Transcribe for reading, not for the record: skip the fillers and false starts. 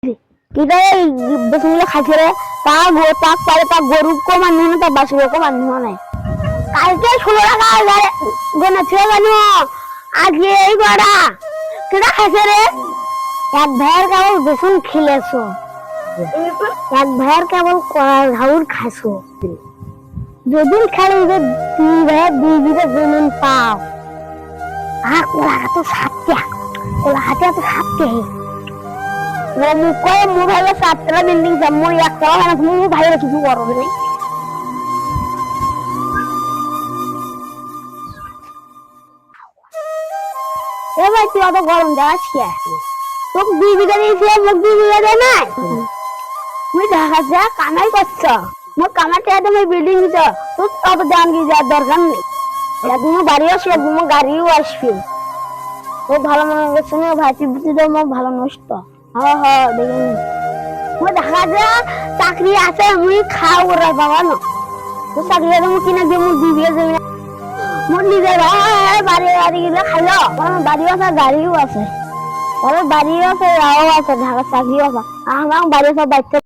kita betul khasir tak pada tak guru ko manu tak basu ko manu na কালকে 16 টাকা গোনাছে জানো আজকে এই বড়া কিটা খাইছে রে এক ভাইয়ের কেবল বেসন খেলেছো এক ভাইয়ের কেবল ঘাউর খাইছো যেদিন খেলে যে দুই ভাইয়ের দুই বিঘা জমিন পাও আর কোলা তো সাতটা কোলা হাতে তো সাতটা মুখে মুখ হলো 7টা বিল্ডিং জম্মু একটা না তুমি ভাইয়ের কিছু করো না এবার তুই অত গরম দেওয়াস কে তোকে 2 বিঘা দিয়েছি মোক 2 বিঘা দেয় নাই তুই ঢাকা যা কামাই করছ মোক কামাতে তুমি বিল্ডিং দিছ তুই অত দাম দিয়ে যাওয়ার দরকার নেই একদিন বাড়ি আসবে একদিন গাড়িও আসবে ও ভালো মনে করছে না ভাইটি বুঝি দাও মোক ভালো নষ্ট হ্যাঁ দেখে নি মই ঢাকা যা চাকরি আছে মুই খাও ওরা বাবা না তো চাকরি আমি কিনা দিয়ে মোক 2 বিঘা জমি মোর নিজের বাড়ি বাড়ি গেলে খাইলো বাড়িও আছে গাড়িও আছে বাড়িও আছে রাও আছে ঢাকা চাকরিও আছে আমার বাড়ি সব বাচ্চা